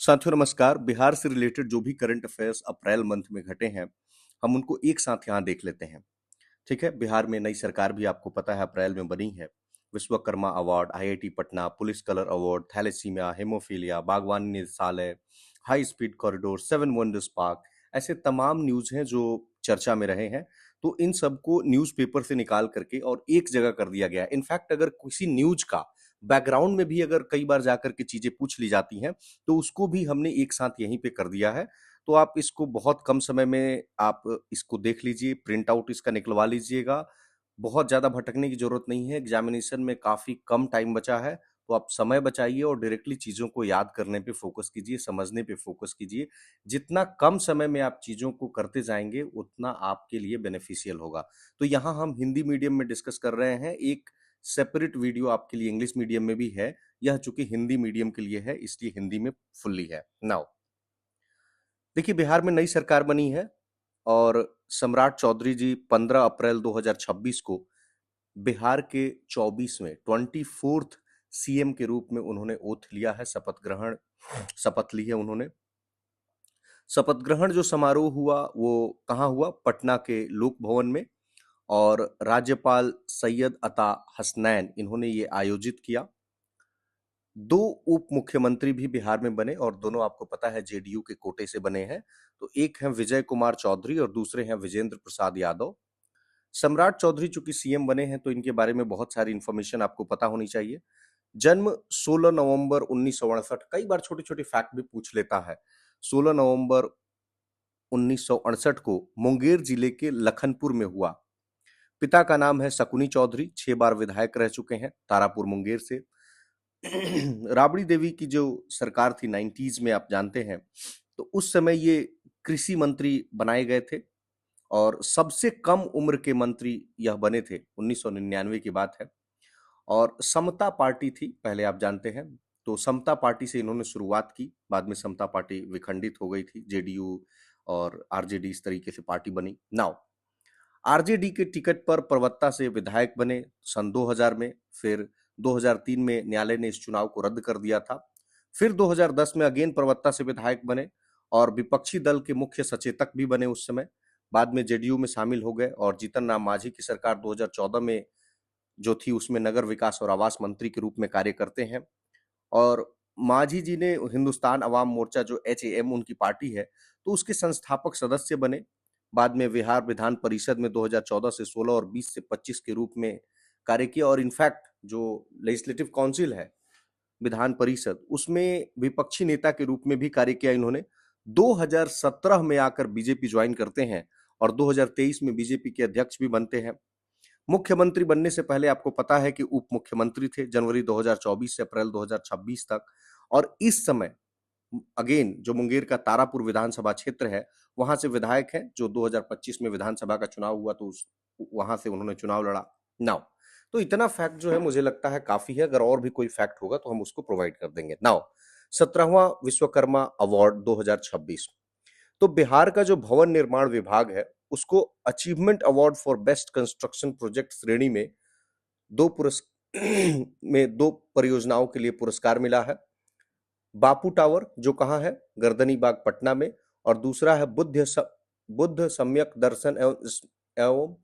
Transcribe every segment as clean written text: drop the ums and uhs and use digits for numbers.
साथियों नमस्कार। बिहार से रिलेटेड जो भी करंट अफेयर्स अप्रैल मंथ में घटे हैं, हम उनको एक साथ यहाँ देख लेते हैं। ठीक है, बिहार में नई सरकार भी आपको पता है अप्रैल में बनी है। Vishwakarma award, IIT Patna, police colour award, thalassaemia, haemophilia, बागवानी निदेशालय, high speed corridor, seven wonders park, ऐसे तमाम न्यूज हैं जो चर्चा में रहे हैं। तो इन सबको न्यूज़पेपर से निकाल करके और एक जगह कर दिया गया है। इनफैक्ट अगर किसी न्यूज का बैकग्राउंड में भी अगर कई बार जाकर के चीजें पूछ ली जाती हैं, तो उसको भी हमने एक साथ यहीं पे कर दिया है। तो आप इसको बहुत कम समय में आप इसको देख लीजिए, प्रिंट आउट इसका निकलवा लीजिएगा। बहुत ज़्यादा भटकने की ज़रूरत नहीं है, एग्ज़ामिनेशन में काफ़ी कम टाइम बचा है, तो आप समय बचाइए और डायरेक्टली चीज़ों को याद करने पे फ़ोकस कीजिए, समझने पे फ़ोकस कीजिए। जितना कम समय में आप चीज़ों को करते जाएँगे, उतना आपके लिए बेनिफिशियल होगा। तो यहाँ हम हिंदी मीडियम में डिस्कस कर रहे हैं, एक सेपरेट वीडियो आपके लिए इंग्लिश मीडियम में भी है। यह चूँकि हिंदी मीडियम के लिए है, इसलिए हिंदी में फुल्ली है। नाउ देखिए, बिहार में नई सरकार बनी है और सम्राट चौधरी जी 15 अप्रैल 2026 को बिहार के 24वें 24th सीएम के रूप में उन्होंने ओथ लिया है, शपथ ली है उन्होंने। शपथ ग्रहण जो समारोह हुआ वो कहाँ हुआ? पटना के लोक भवन में। और राज्यपाल सैयद अता हसनैन इन्होंने ये आयोजित किया। दो उप मुख्यमंत्री भी बिहार में बने और दोनों आपको पता है जेडीयू के कोटे से बने हैं। तो एक हैं विजय कुमार चौधरी और दूसरे हैं विजेंद्र प्रसाद यादव। सम्राट चौधरी चूंकि सीएम बने हैं तो इनके बारे में बहुत सारी इंफॉर्मेशन आपको पता होनी चाहिए। जन्म 16 नवंबर 1968, कई बार छोटे छोटे फैक्ट भी पूछ लेता है। 16 नवंबर 1968 को मुंगेर जिले के लखनपुर में हुआ। पिता का नाम है शकुनी चौधरी, 6 बार विधायक रह चुके हैं तारापुर मुंगेर से। राबड़ी देवी की जो सरकार थी 90s में, आप जानते हैं, तो उस समय ये कृषि मंत्री बनाए गए थे और सबसे कम उम्र के मंत्री यह बने थे। 1999 की बात है। और समता पार्टी थी पहले, आप जानते हैं। तो समता पार्टी से इन्होंने शुरुआत की, बाद में समता पार्टी विखंडित हो गई थी, जेडीयू और आरजेडी इस तरीके से पार्टी बनी। नाउ आरजेडी के टिकट पर प्रवक्ता से विधायक बने सन 2000 में। फिर 2003 में न्यायालय ने इस चुनाव को रद्द कर दिया था। फिर 2010 में अगेन प्रवक्ता से विधायक बने और विपक्षी दल के मुख्य सचेतक भी बने उस समय। बाद में जेडीयू में शामिल हो गए और जीतन राम मांझी की सरकार 2014 में जो थी उसमें नगर विकास और आवास मंत्री के रूप में कार्य करते हैं। और मांझी जी ने हिंदुस्तान अवाम मोर्चा जो एचएएम उनकी पार्टी है, तो उसके संस्थापक सदस्य बने। बाद में बिहार विधान परिषद में 2014 से 16 और 20 से 25 के रूप में कार्य किया और इनफैक्ट जो लेजिस्लेटिव काउंसिल है, विधान परिषद, उसमें विपक्षी नेता के रूप में भी कार्य किया इन्होंने। 2017 में आकर बीजेपी ज्वाइन करते हैं और 2023 में बीजेपी के अध्यक्ष भी बनते हैं। मुख्यमंत्री बनने से पहले आपको पता है कि उप मुख्यमंत्री थे जनवरी 2024 से अप्रैल 2026 तक। और इस समय अगेन जो मुंगेर का तारापुर विधानसभा क्षेत्र है, वहां से विधायक हैं। जो 2025 में विधानसभा का चुनाव हुआ तो उस वहां से उन्होंने चुनाव लड़ा। नाउ तो इतना फैक्ट जो है मुझे लगता है काफी है। अगर और भी कोई फैक्ट होगा तो हम उसको प्रोवाइड कर देंगे। नाउ 17वां विश्वकर्मा अवार्ड 2026। तो बिहार का जो भवन निर्माण विभाग है उसको achievement award for best construction project श्रेणी में दो पुरस् में दो परियोजनाओं के लिए पुरस्कार मिला है। बापू टावर जो कहाँ है? गर्दनी बाग पटना में। और दूसरा है बुद्ध सम्यक दर्शन एवं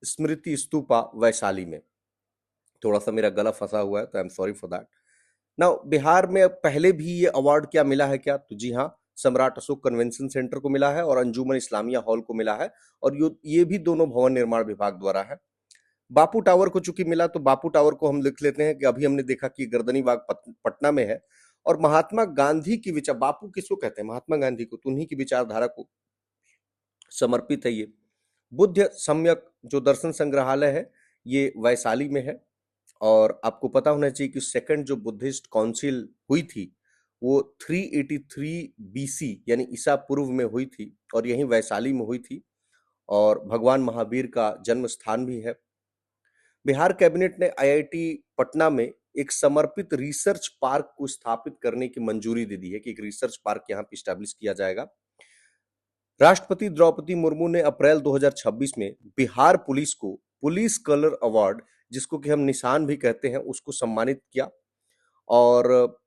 स्मृति स्तूपा वैशाली में। थोड़ा सा मेरा गला फंसा हुआ है तो I am sorry for that. Now Bihar में पहले भी ये अवार्ड क्या मिला है क्या? तो जी हाँ, सम्राट अशोक कन्वेंशन सेंटर को मिला है और अंजुमन इस्लामिया हॉल को मिला है। और ये भी दोनों भवन निर्माण विभाग द्वारा है। बापू टावर को चूंकि मिला तो बापू टावर को हम लिख लेते हैं कि अभी हमने देखा कि गर्दनी बाग पटना में है। और महात्मा गांधी की विचार, बापू किसको कहते हैं? महात्मा गांधी को। तो उन्हीं की विचारधारा को समर्पित है ये। बुद्ध सम्यक जो दर्शन संग्रहालय है ये वैशाली में है। और आपको पता होना चाहिए कि सेकंड जो बुद्धिस्ट काउंसिल हुई थी वो 383 बीसी यानी ईसा पूर्व में हुई थी और यहीं वैशाली में हुई थी। और भगवान महावीर का जन्म स्थान भी है। बिहार कैबिनेट ने आईआईटी पटना में एक समर्पित रिसर्च पार्क को स्थापित करने की मंजूरी दे दी है कि एक रिसर्च पार्क यहाँ पे स्टैब्लिश किया जाएगा। राष्ट्रपति द्रौपदी मुर्मू ने अप्रैल 2026 में बिहार पुलिस को पुलिस कलर अवार्ड, जिसको कि हम निशान भी कहते हैं, उसको सम्मानित किया। और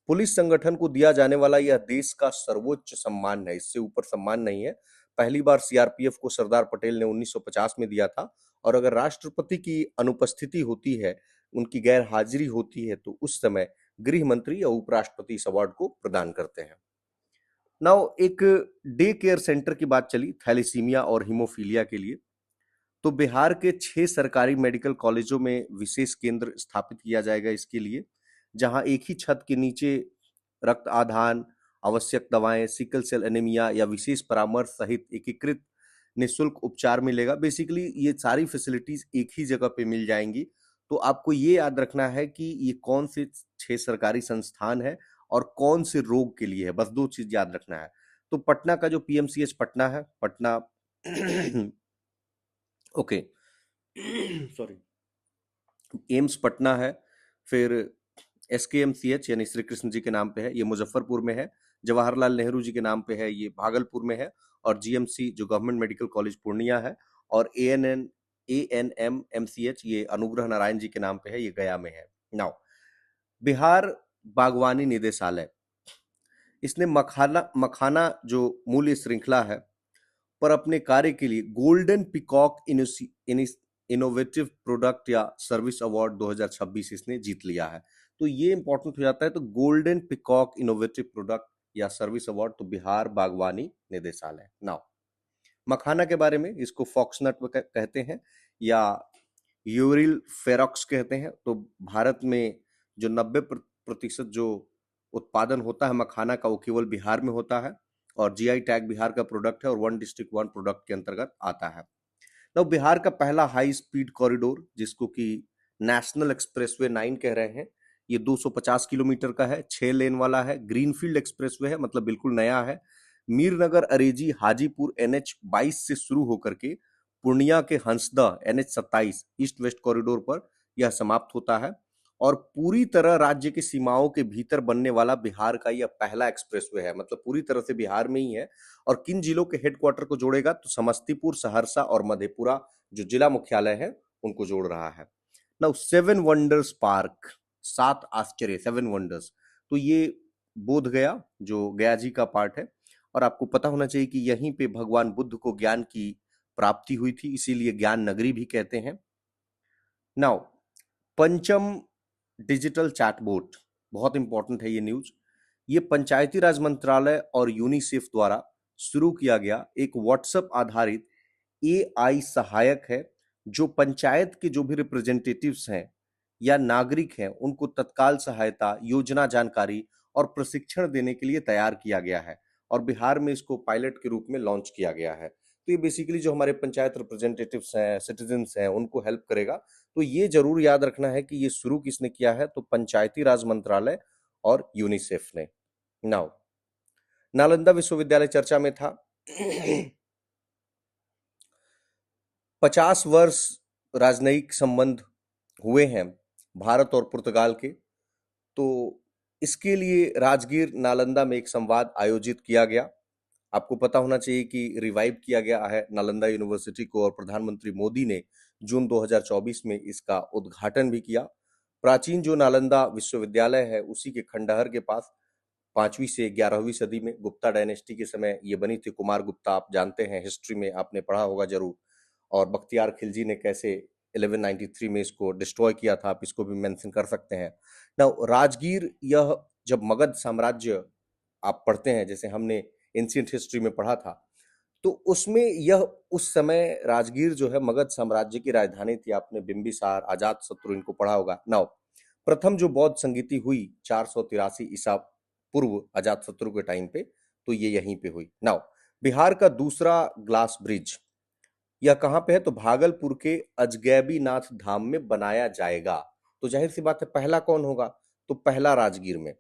पुलिस संगठन को दिया जाने वाला यह देश का सर्वोच्च सम्मान है, इससे ऊपर सम्मान नहीं है। पहली बार सीआरपीएफ को सरदार पटेल ने 1950 में दिया था, और अगर राष्ट्रपति की अनुपस्थिति होती है, उनकी गैर हाजिरी होती है, तो उस समय गृह मंत्री या उपराष्ट्रपति इस अवार्ड को प्रदान करते हैं। नाउ एक डे केयर सेंटर की बात चली थैलेसीमिया और हीमोफीलिया के लिए, तो बिहार के 6 सरकारी मेडिकल कॉलेजों में विशेष केंद्र स्थापित किया जाएगा इसके लिए, जहां एक ही छत के नीचे रक्त आधान, आवश्यक दवाएं, सिकल सेल एनीमिया या विशेष परामर्श सहित एकीकृत निःशुल्क उपचार मिलेगा। बेसिकली ये सारी फैसिलिटीज एक ही जगह पे मिल जाएंगी। तो आपको ये याद रखना है कि ये कौन से 6 सरकारी संस्थान है और कौन से रोग के लिए है, बस 2 चीज याद रखना है। तो पटना का जो पीएमसीएच पटना है, Patna okay sorry, AIIMS Patna है, फिर एसकेएमसीएच यानी श्री कृष्ण जी के नाम पे है, ये मुजफ्फरपुर में है, जवाहरलाल नेहरू जी के नाम पे है, ये भागलपुर में है, और जीएमसी जो गवर्नमेंट मेडिकल कॉलेज पूर्णिया है, और एएनएमएमसीएच ये अनुग्रह नारायण जी के नाम पे है, ये गया में है। नाउ बिहार बागवानी निदेशालय, इसने मखाना मखाना जो मूल्य श्रृंखला है पर अपने कार्य के लिए गोल्डन पिकॉक इनोवेटिव प्रोडक्ट या सर्विस अवार्ड 2026 इसने जीत लिया है। तो ये इंपॉर्टेंट हो जाता है। तो गोल्डन पिकॉक इनोवेटिव प्रोडक्ट या सर्विस अवार्ड तो बिहार बागवानी निदेशालय। नाउ मखाना के बारे में, इसको फॉक्सनट कहते हैं या यूरिल फेरॉक्स कहते हैं। तो भारत में जो 90% जो उत्पादन होता है मखाना का, वो केवल बिहार में होता है, और जीआई टैग बिहार का प्रोडक्ट है और वन डिस्ट्रिक्ट वन प्रोडक्ट के अंतर्गत आता है। तो बिहार का पहला हाई स्पीड कॉरिडोर, जिसको कि नेशनल एक्सप्रेसवे 9 कह रहे हैं, ये 250 किलोमीटर का है, 6 लेन वाला है, ग्रीनफील्ड एक्सप्रेसवे है, मतलब बिल्कुल नया है। मीरनगर अरेजी हाजीपुर एनएच 22 से शुरू होकर के पूर्णिया के Hansda NH 27 east west corridor पर यह समाप्त होता है, और पूरी तरह राज्य की सीमाओं के भीतर बनने वाला बिहार का यह पहला एक्सप्रेसवे है, मतलब पूरी तरह से बिहार में ही है। और किन जिलों के हेडक्वार्टर को जोड़ेगा, तो समस्तीपुर, सहरसा और मधेपुरा जो जिला मुख्यालय है उनको जोड़ रहा है। नाउ 7 वंडर्स पार्क, 7 आश्चर्य, 7 वंडर्स, तो ये बोध गया जो गया जी का पार्ट है, और आपको पता होना चाहिए कि यहीं पे भगवान बुद्ध को ज्ञान की प्राप्ति हुई थी, इसीलिए ज्ञान नगरी भी कहते हैं। नाउ पंचम डिजिटल चैटबोट, बहुत इंपॉर्टेंट है ये न्यूज। ये पंचायती राज मंत्रालय और यूनिसेफ द्वारा शुरू किया गया एक व्हाट्सएप आधारित एआई सहायक है, जो पंचायत के जो भी रिप्रेजेंटेटिव्स हैं या नागरिक हैं उनको तत्काल सहायता, योजना जानकारी और प्रशिक्षण देने के लिए तैयार किया गया है, और बिहार में इसको पायलट के रूप में लॉन्च किया गया है। तो ये बेसिकली जो हमारे पंचायत रिप्रेजेंटेटिव्स हैं, सिटीजन्स हैं, उनको हेल्प करेगा। तो ये जरूर याद रखना है कि ये शुरू किसने किया है, तो पंचायती राज मंत्रालय और यूनिसेफ ने। नाउ नालंदा विश्वविद्यालय चर्चा में था। 50 वर्ष राजनयिक संबंध हुए हैं भारत और पुर्तगाल के, तो इसके लिए राजगीर नालंदा में एक संवाद आयोजित किया गया। आपको पता होना चाहिए कि रिवाइव किया गया है नालंदा यूनिवर्सिटी को, और प्रधानमंत्री मोदी ने जून 2024 में इसका उद्घाटन भी किया। प्राचीन जो नालंदा विश्वविद्यालय है उसी के खंडहर के पास 5वीं से 11वीं सदी में गुप्ता डायनेस्टी के समय ये बनी थी। कुमार गुप्ता, आप जानते हैं, हिस्ट्री में आपने पढ़ा होगा जरूर, और बख्तियार खिलजी ने कैसे 1193 में इसको डिस्ट्रॉय किया था, आप इसको भी मेंशन कर सकते हैं। ना राजगीर, यह जब मगध साम्राज्य आप पढ़ते हैं, जैसे हमने एंशिएंट हिस्ट्री में पढ़ा था, तो उसमें यह उस समय राजगीर जो है मगध साम्राज्य की राजधानी थी। आपने बिंबिसार, अजात शत्रु इनको पढ़ा होगा। नाउ प्रथम जो बौद्ध संगीति हुई 483 ईसा पूर्व अजात शत्रु के टाइम पे, तो ये यहीं पे हुई। नाउ बिहार का दूसरा ग्लास ब्रिज, यह कहाँ पे है, तो भागलपुर के अजगैबी नाथ धाम में बनाया जाएगा। तो जाहिर सी बात है पहला कौन होगा, तो पहला राजगीर में।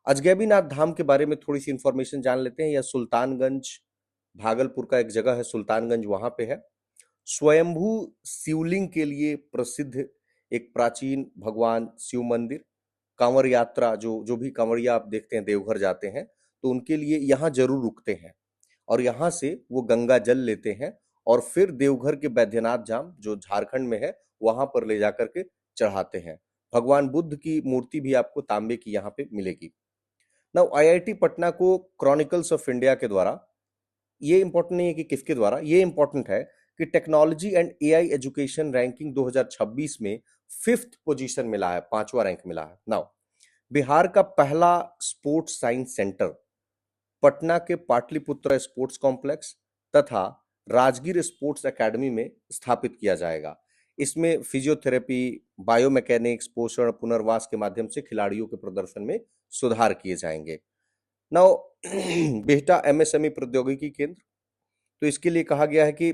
अजगैबी नाथ धाम के बारे में थोड़ी सी इंफॉर्मेशन जान लेते हैं। यह सुल्तानगंज, भागलपुर का एक जगह है सुल्तानगंज, वहां पे है। स्वयंभू शिवलिंग के लिए प्रसिद्ध एक प्राचीन भगवान शिव मंदिर। कांवड़ यात्रा, जो जो भी कांवड़िया आप देखते हैं देवघर जाते हैं, तो उनके लिए यहाँ जरूर रुकते हैं, और यहाँ से वो गंगा जल लेते हैं, और फिर देवघर के बैद्यनाथ धाम जो झारखंड में है वहां पर ले जाकर के चढ़ाते हैं। भगवान बुद्ध की मूर्ति भी आपको तांबे की यहाँ पे मिलेगी। नाउ आईआईटी पटना को क्रॉनिकल्स ऑफ इंडिया के द्वारा, ये इंपॉर्टेंट नहीं है कि किसके द्वारा, ये इंपॉर्टेंट है कि technology and AI education ranking 2026 में 5th पोजीशन मिला है, 5वां रैंक मिला है। नाउ बिहार का पहला स्पोर्ट्स साइंस सेंटर पटना के पाटलिपुत्र स्पोर्ट्स कॉम्प्लेक्स तथा राजगीर स्पोर्ट्स एकेडमी में स्थापित किया जाएगा। इसमें फिजियोथेरेपी, बायोमैकेनिक्स, पोषण, पुनर्वास के माध्यम से खिलाड़ियों के प्रदर्शन में सुधार किए जाएंगे। नाउ बेहटा एमएसएमई प्रौद्योगिकी केंद्र, तो इसके लिए कहा गया है कि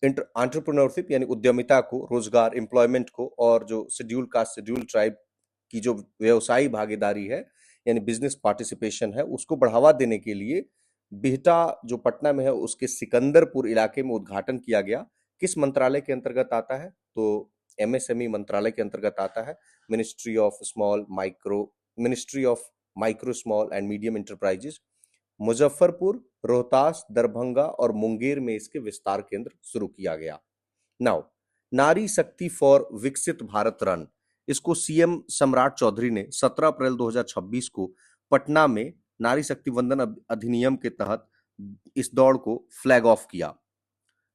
एंटरप्रेन्योरशिप यानी उद्यमिता को, रोजगार, एम्प्लॉयमेंट को, और जो शेड्यूल कास्ट, शेड्यूल ट्राइब की जो व्यवसायी भागीदारी है यानी बिजनेस पार्टिसिपेशन है, उसको बढ़ावा देने के लिए बिहटा जो पटना में है उसके सिकंदरपुर इलाके में उद्घाटन किया गया। किस मंत्रालय के अंतर्गत आता है? तो एमएसएमई मंत्रालय के अंतर्गत आता है। Ministry of micro small and medium enterprises. Muzaffarpur, Rohtas, Darbhanga और मुंगेर में इसके विस्तार केंद्र शुरू किया गया। नाउ नारी शक्ति फॉर विकसित भारत रन, इसको सीएम सम्राट चौधरी ने 17 अप्रैल 2026 को पटना में नारी शक्ति वंदन अधिनियम के तहत इस दौड़ को फ्लैग ऑफ किया,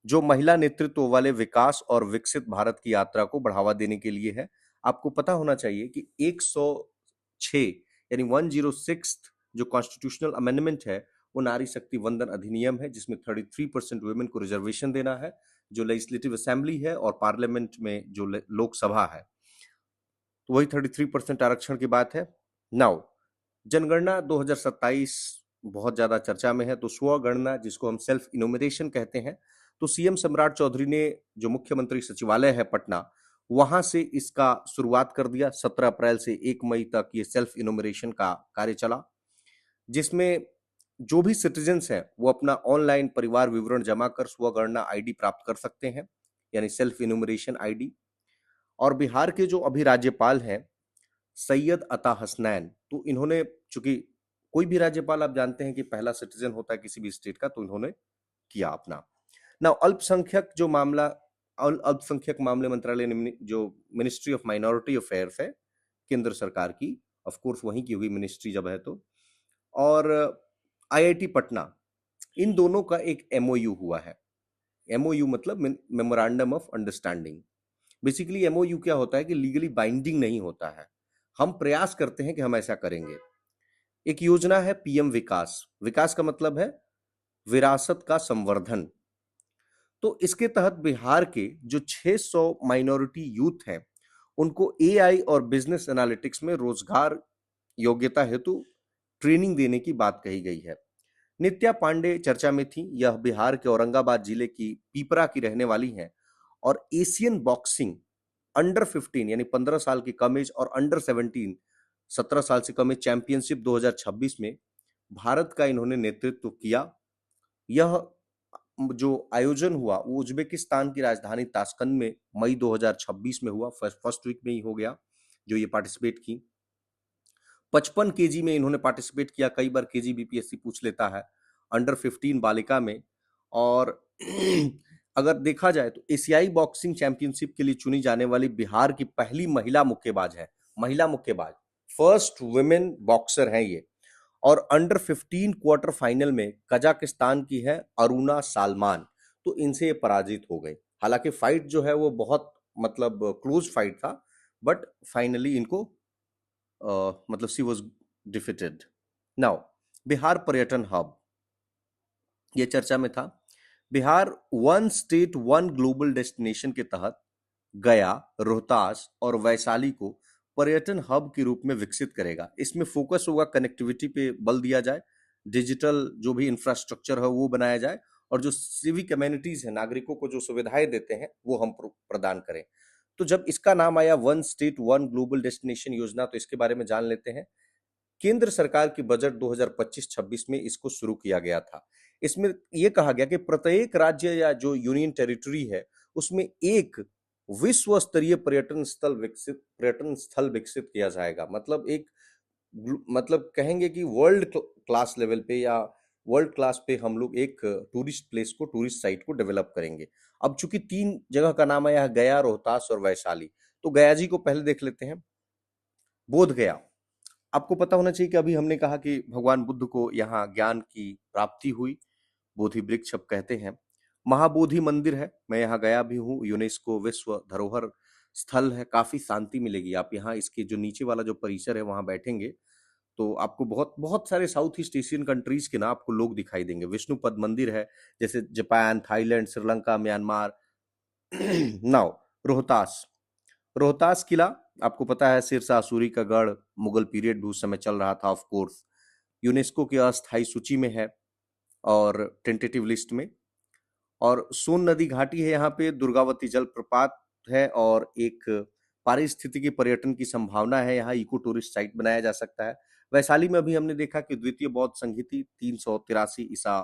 जो महिला नेतृत्व वाले विकास और विकसित भारत की यात्रा को बढ़ावा देने के लिए है। आपको पता होना चाहिए कि 106 यानी 106 जो कॉन्स्टिट्यूशनल अमेंडमेंट है वो नारी शक्ति वंदन अधिनियम है, जिसमें 33% वुमेन को रिजर्वेशन देना है, जो लेजिस्लेटिव असेंबली है और पार्लियामेंट में जो लोकसभा है, तो वही 33% आरक्षण की बात है। नाउ जनगणना 2027 बहुत ज्यादा चर्चा में है, तो स्वगणना जिसको हम सेल्फ इनोमिनेशन कहते हैं, तो सीएम सम्राट चौधरी ने जो मुख्यमंत्री सचिवालय है पटना, वहां से इसका शुरुआत कर दिया। 17 अप्रैल से 1 मई तक ये सेल्फ इनोमिनेशन का कार्य चला, जिसमें जो भी सिटीजन्स हैं वो अपना ऑनलाइन परिवार विवरण जमा कर स्वगणना आईडी प्राप्त कर सकते हैं, यानी सेल्फ इनोमिनेशन आईडी। और बिहार के जो अभी राज्यपाल हैं सैयद अता हसनैन, तो इन्होंने, चूंकि कोई भी राज्यपाल आप जानते हैं कि पहला सिटीजन होता है किसी भी स्टेट का, तो इन्होंने किया अपना। ना अल्पसंख्यक मामले मंत्रालय ने जो मिनिस्ट्री ऑफ माइनॉरिटी अफेयर्स है केंद्र सरकार की, ऑफ कोर्स वहीं की हुई मिनिस्ट्री जब है तो, और आईआईटी पटना, इन दोनों का एक एमओयू हुआ है। एमओयू मतलब memorandum of understanding. Basically MOU क्या होता है कि लीगली बाइंडिंग नहीं होता है, हम प्रयास करते हैं कि हम ऐसा करेंगे। एक योजना है पीएम विकास, विकास का मतलब है विरासत का संवर्धन। तो इसके तहत बिहार के जो 600 माइनॉरिटी यूथ हैं उनको एआई और बिजनेस एनालिटिक्स में रोजगार योग्यता हेतु ट्रेनिंग देने की बात कही गई है। नित्या पांडे चर्चा में थी। यह बिहार के औरंगाबाद जिले की पीपरा की रहने वाली हैं और एशियन बॉक्सिंग अंडर 15 यानी 15 साल की कम एज और अंडर 17 17 साल से कम एज चैंपियनशिप 2026 में भारत का इन्होंने नेतृत्व किया। यह जो आयोजन हुआ वो उज्बेकिस्तान की राजधानी ताशकंद में मई 2026 में हुआ, फर्स्ट वीक में ही हो गया जो ये पार्टिसिपेट की। 55 केजी में इन्होंने पार्टिसिपेट किया, कई बार केजी बीपीएससी पूछ लेता है, अंडर 15 बालिका में। और अगर देखा जाए तो एशियाई बॉक्सिंग चैंपियनशिप के लिए चुनी जाने वाली बिहार की पहली महिला मुक्केबाज है, महिला मुक्केबाज, फर्स्ट वुमेन बॉक्सर है ये। और अंडर 15 क्वार्टर फाइनल में कजाकिस्तान की है अरुणा सालमान, तो इनसे ये पराजित हो गए। हालांकि फाइट जो है वो बहुत मतलब क्लोज फाइट था, बट फाइनली इनको मतलब सी वॉज डिफिटेड। नाउ बिहार पर्यटन हब, ये चर्चा में था। Bihar one state one global destination के तहत गया, रोहतास और वैशाली को पर्यटन हब के रूप में विकसित करेगा। इसमें फोकस होगा कनेक्टिविटी पे बल दिया जाए, डिजिटल जो भी इंफ्रास्ट्रक्चर है वो बनाया जाए, और जो सिविक कम्युनिटीज है, नागरिकों को जो सुविधाएं देते हैं वो हम प्रदान करें। तो जब इसका नाम आया one state one global destination योजना, तो इसके बारे में जान लेते हैं। केंद्र सरकार की बजट 2025-26 में इसको शुरू किया गया था। इसमें यह कहा गया कि प्रत्येक राज्य या जो यूनियन टेरिटरी है उसमें एक विश्व स्तरीय पर्यटन स्थल विकसित किया जाएगा। मतलब एक मतलब कहेंगे कि वर्ल्ड क्लास लेवल पे या वर्ल्ड क्लास पे हम लोग एक टूरिस्ट प्लेस को, टूरिस्ट साइट को डेवलप करेंगे। अब चूंकि 3 जगह का नाम आया है, गया, रोहतास और वैशाली, तो गया जी को पहले देख लेते हैं। बोध गया, आपको पता होना चाहिए कि अभी हमने कहा कि भगवान बुद्ध को यहाँ ज्ञान की प्राप्ति हुई, बोधि वृक्ष अब कहते हैं। महाबोधि मंदिर है, मैं यहाँ गया भी हूँ, यूनेस्को विश्व धरोहर स्थल है, काफी शांति मिलेगी। आप यहाँ इसके जो नीचे वाला जो परिसर है वहां बैठेंगे तो आपको बहुत बहुत सारे साउथ ईस्ट एशियन कंट्रीज के ना आपको लोग दिखाई देंगे। विष्णुपद मंदिर है, जैसे Japan, Thailand, Sri Lanka, Myanmar. Now Rohtas, Rohtas किला, आपको पता है शेरशाह सूरी का गढ़, मुगल पीरियड भी उस समय चल रहा था ऑफ कोर्स, यूनेस्को की अस्थायी सूची में है और टेंटेटिव लिस्ट में। और सोन नदी घाटी है, यहाँ पे दुर्गावती जलप्रपात है और एक पारिस्थितिकी पर्यटन की संभावना है, यहाँ इको टूरिस्ट साइट बनाया जा सकता है। वैशाली में अभी हमने देखा कि द्वितीय बौद्ध संहिता 383 ईसा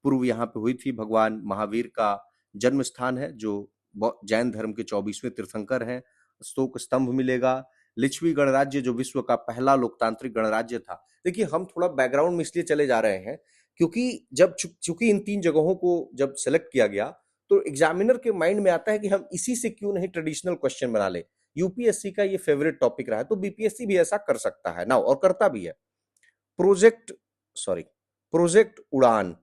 पूर्व यहाँ पे हुई थी। भगवान महावीर का जन्म स्थान है, जो जैन धर्म के 24वें तीर्थंकर हैं। स्तूप स्तंभ मिलेगा। लिच्छवी गणराज्य जो विश्व का पहला लोकतांत्रिक गणराज्य था। देखिए हम थोड़ा बैकग्राउंड में इसलिए चले जा रहे हैं क्योंकि जब चूंकि इन 3 जगहों को जब सेलेक्ट किया गया तो एग्जामिनर के माइंड में आता है कि हम इसी से क्यों नहीं ट्रेडिशनल क्वेश्चन बना ले। यूपीएससी का ये फेवरेट टॉपिक रहा है, तो बीपीएससी भी ऐसा कर सकता है ना, और करता भी है। प्रोजेक्ट उड़ान,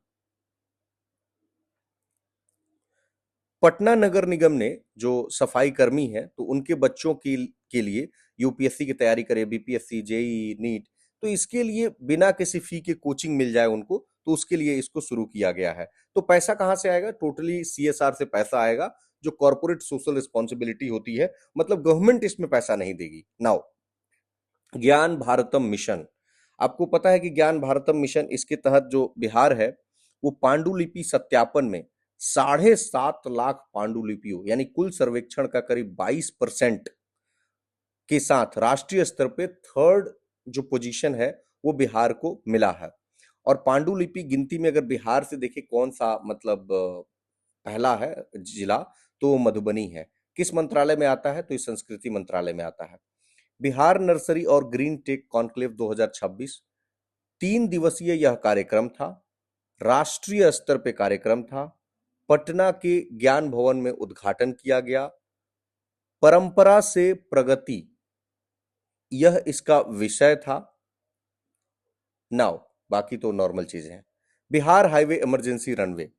पटना नगर निगम ने जो सफाई कर्मी है तो उनके बच्चों के लिए यूपीएससी की तैयारी करे, बीपीएससी, जेई, नीट, तो इसके लिए बिना किसी फी के कोचिंग मिल जाए उनको, तो उसके लिए इसको शुरू किया गया है। तो पैसा कहां से आएगा? टोटली सीएसआर से पैसा आएगा, जो कॉर्पोरेट सोशल रिस्पॉन्सिबिलिटी होती है, मतलब गवर्नमेंट इसमें पैसा नहीं देगी। नाउ ज्ञान भारतम मिशन, आपको पता है कि ज्ञान भारतम मिशन, इसके तहत जो बिहार है वो पांडुलिपि सत्यापन में 7.5 लाख पांडुलिपियों यानी कुल सर्वेक्षण का करीब 22% के साथ राष्ट्रीय स्तर पे थर्ड जो पोजीशन है वो बिहार को मिला है। और पांडुलिपि गिनती में अगर बिहार से देखें कौन सा मतलब पहला है जिला, तो मधुबनी है। किस मंत्रालय में आता है? तो इस संस्कृति मंत्रालय में आता है। बिहार नर्सरी और ग्रीन टेक कॉन्क्लेव 2026, 3 दिवसीय यह कार्यक्रम था, राष्ट्रीय स्तर पे कार्यक्रम था, पटना के ज्ञान भवन में उद्घाटन किया गया। परंपरा से प्रगति, यह इसका विषय था। नाउ बाकी तो नॉर्मल चीजें हैं। बिहार हाईवे इमरजेंसी रनवे,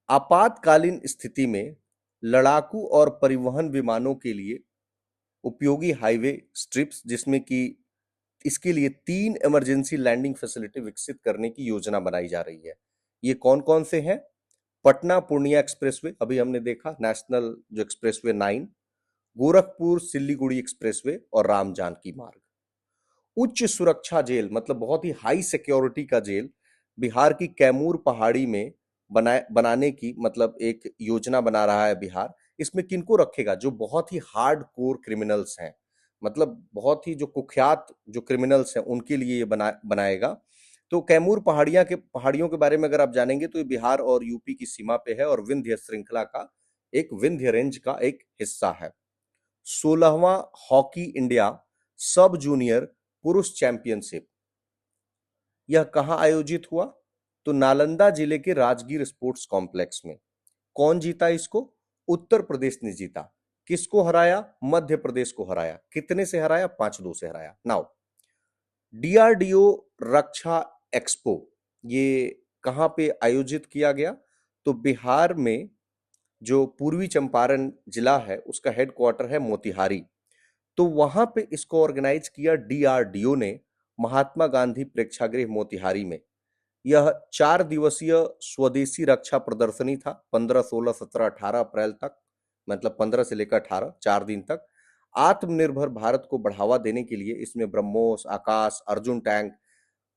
आपातकालीन स्थिति में लड़ाकू और परिवहन विमानों के लिए उपयोगी हाईवे स्ट्रिप्स, जिसमें कि इसके लिए 3 इमरजेंसी लैंडिंग फैसिलिटी विकसित करने की योजना बनाई जा रही है। ये कौन कौन से हैं? पटना पूर्णिया एक्सप्रेसवे, अभी हमने देखा, नेशनल जो एक्सप्रेसवे 9, गोरखपुर सिल्लीगुड़ी एक्सप्रेसवे और राम जानकी मार्ग। उच्च सुरक्षा जेल, मतलब बहुत ही हाई सिक्योरिटी का जेल बिहार की कैमूर पहाड़ी में बनाने की मतलब एक योजना बना रहा है बिहार। इसमें किनको रखेगा? जो बहुत ही हार्ड कोर क्रिमिनल्स हैं, मतलब बहुत ही जो कुख्यात जो क्रिमिनल्स हैं उनके लिए ये बनाएगा। तो कैमूर पहाड़ियों के बारे में अगर आप जानेंगे तो ये बिहार और यूपी की सीमा पे है और विंध्य श्रृंखला का एक विंध्य रेंज का एक हिस्सा है। 16वां हॉकी इंडिया सब जूनियर पुरुष चैंपियनशिप, यह कहां आयोजित हुआ? तो नालंदा जिले के राजगीर स्पोर्ट्स कॉम्प्लेक्स में। कौन जीता इसको? उत्तर प्रदेश ने जीता। किसको हराया? मध्य प्रदेश को हराया। कितने से हराया? 5-2 से हराया। नाउ डीआरडीओ रक्षा एक्सपो, ये कहां पे आयोजित किया गया? तो बिहार में जो पूर्वी चंपारण जिला है उसका हेडक्वार्टर है मोतिहारी, तो वहां पे इसको ऑर्गेनाइज किया डीआरडीओ ने, महात्मा गांधी प्रेक्षागृह मोतिहारी में। यह 4 दिवसीय स्वदेशी रक्षा प्रदर्शनी था, 15, 16, 17, 18 अप्रैल तक, मतलब 15 से लेकर 18, 4 दिन तक। आत्मनिर्भर भारत को बढ़ावा देने के लिए इसमें ब्रह्मोस, आकाश, अर्जुन टैंक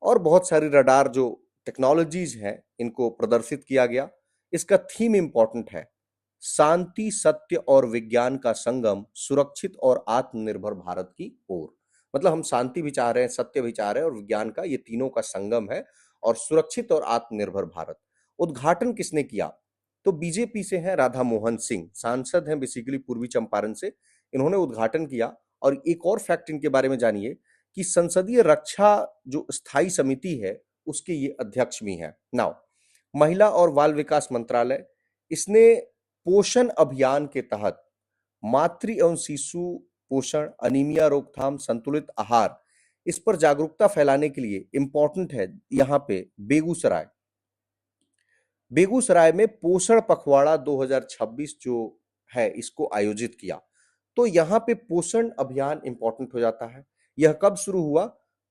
और बहुत सारी रडार जो टेक्नोलॉजीज हैं इनको प्रदर्शित किया गया। इसका थीम इंपॉर्टेंट है, शांति, सत्य और विज्ञान का संगम, सुरक्षित और आत्मनिर्भर भारत की ओर। मतलब हम शांति भी चाह रहे हैं, सत्य भी चाह रहे हैं और विज्ञान का, ये तीनों का संगम है, और सुरक्षित और आत्मनिर्भर भारत। उद्घाटन किसने किया? तो बीजेपी से हैं राधा मोहन सिंह, सांसद हैं बेसिकली पूर्वी चंपारण से, इन्होंने उद्घाटन किया। और एक और फैक्ट इनके बारे में जानिए कि संसदीय रक्षा जो स्थायी समिति है उसके ये अध्यक्ष भी हैं। नाउ महिला और बाल विकास मंत्रालय, इसने पोषण अभियान के तहत मातृ एवं शिशु पोषण, अनीमिया रोकथाम, संतुलित आहार, इस पर जागरूकता फैलाने के लिए इंपॉर्टेंट है यहाँ पे बेगूसराय। बेगूसराय में पोषण पखवाड़ा 2026 जो है इसको आयोजित किया। तो यहाँ पे पोषण अभियान इंपॉर्टेंट हो जाता है। यह कब शुरू हुआ?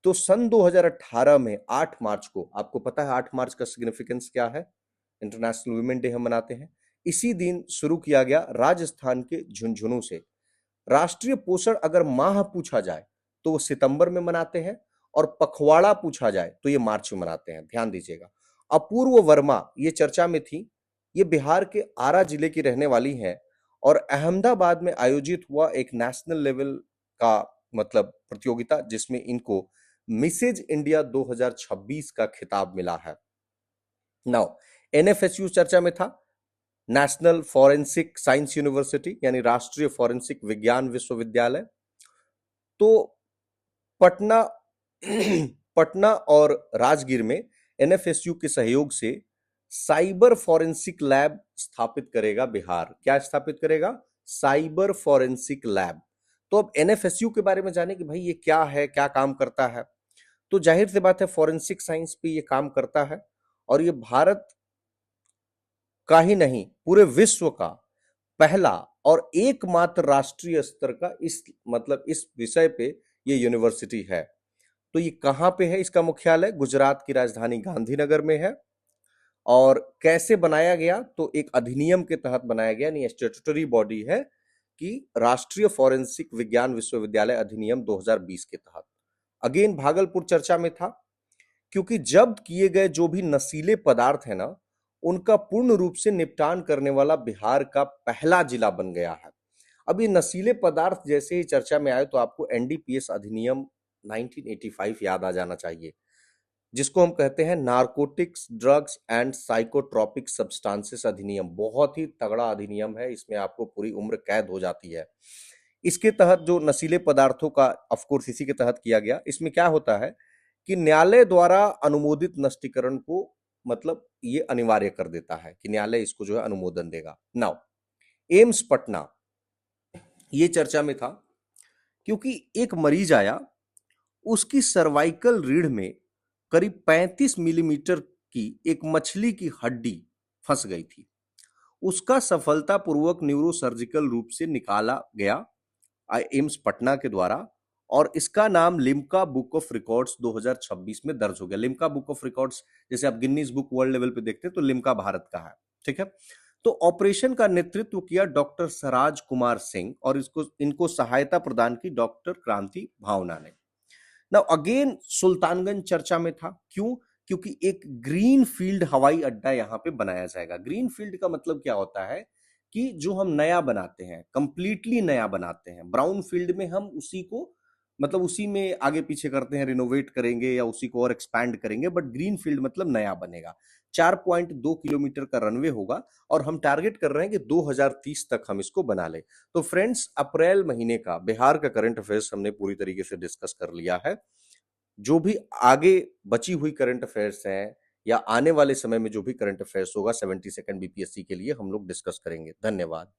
तो सन 2018 में 8 मार्च को, आपको पता है 8 मार्च का सिग्निफिकेंस क्या है? इंटरनेशनल वुमेन डे हम मनाते हैं। इसी दिन शुरू किया गया राजस्थान के झुंझुनू से। राष्ट्रीय पोषण अगर माह पूछा जाए तो वो सितंबर में मनाते हैं, और पखवाड़ा पूछा जाए तो ये मार्च में मनाते हैं, ध्यान दीजिएगा। अपूर्व वर्मा ये चर्चा में थी। ये बिहार के आरा जिले की रहने वाली हैं और अहमदाबाद में आयोजित हुआ एक नेशनल लेवल का मतलब प्रतियोगिता जिसमें इनको मिसेज इंडिया 2026 का खिताब मिला है। नाउ एनएफएसयू चर्चा में था, नेशनल फॉरेंसिक साइंस यूनिवर्सिटी यानी राष्ट्रीय फॉरेंसिक विज्ञान विश्वविद्यालय। तो पटना पटना और राजगीर में एनएफएसयू के सहयोग से साइबर फॉरेंसिक लैब स्थापित करेगा बिहार। क्या स्थापित करेगा? Cyber forensic lab. तो अब एनएफएसयू के बारे में जाने कि भाई ये क्या है, क्या काम करता है। तो जाहिर सी बात है फॉरेंसिक साइंस पे ये काम करता है, और ये भारत का ही नहीं पूरे विश्व का पहला और एकमात्र राष्ट्रीय स्तर का इस मतलब इस विषय पे ये यूनिवर्सिटी है। तो ये कहां पे है? इसका मुख्यालय गुजरात की राजधानी गांधीनगर में है। और कैसे बनाया गया? तो एक अधिनियम के तहत बनाया गया, यानी स्टैट्यूटरी बॉडी है कि राष्ट्रीय फॉरेंसिक विज्ञान विश्वविद्यालय अधिनियम 2020 के तहत। अगेन भागलपुर चर्चा में था क्योंकि जब्त किए गए जो भी नशीले पदार्थ है ना, उनका पूर्ण रूप से निपटान करने वाला बिहार का पहला जिला बन गया है। अब ये नशीले पदार्थ जैसे ही चर्चा में आए तो आपको एनडीपीएस अधिनियम 1985 याद आ जाना चाहिए, जिसको हम कहते हैं narcotics drugs and psychotropic substances अधिनियम। बहुत ही तगड़ा अधिनियम है, इसमें आपको पूरी उम्र कैद हो जाती है। इसके तहत जो नशीले पदार्थों का ऑफ कोर्स इसी के तहत किया गया। इसमें क्या होता है कि न्यायालय द्वारा अनुमोदित नष्टीकरण को मतलब ये अनिवार्य कर देता है कि न्यायालय इसको जो है अनुमोदन देगा। नाउ एम्स पटना ये चर्चा में था क्योंकि एक मरीज आया, उसकी सर्वाइकल रीढ़ में करीब 35 मिलीमीटर की एक मछली की हड्डी फंस गई थी। उसका सफलतापूर्वक न्यूरोसर्जिकल रूप से निकाला गया एम्स पटना के द्वारा, और इसका नाम लिम्का बुक ऑफ रिकॉर्ड्स 2026 में दर्ज हो गया। लिम्का बुक ऑफ रिकॉर्ड्स जैसे आप गिनीज बुक वर्ल्ड लेवल पे देखते हैं तो लिम्का भारत का है, ठीक है। तो ऑपरेशन का नेतृत्व किया डॉक्टर सराज कुमार सिंह, और इनको सहायता प्रदान की डॉक्टर क्रांति भावना ने। नाउ अगेन सुल्तानगंज चर्चा में था। क्यों? क्योंकि एक ग्रीन फील्ड हवाई अड्डा यहां पे बनाया जाएगा। ग्रीन फील्ड का मतलब क्या होता है कि जो हम नया बनाते हैं, कंप्लीटली नया बनाते हैं। ब्राउन फील्ड में हम उसी को मतलब उसी में आगे पीछे करते हैं, रिनोवेट करेंगे या उसी को और एक्सपैंड करेंगे, बट ग्रीन फील्ड मतलब नया बनेगा। 4.2 किलोमीटर का रनवे होगा, और हम टारगेट कर रहे हैं कि 2030 तक हम इसको बना ले। तो फ्रेंड्स, अप्रैल महीने का बिहार का करंट अफेयर्स हमने पूरी तरीके से डिस्कस कर लिया है। जो भी आगे बची हुई करंट अफेयर्स हैं या आने वाले समय में जो भी करंट अफेयर्स होगा 72nd बीपीएससी के लिए हम लोग डिस्कस करेंगे। धन्यवाद।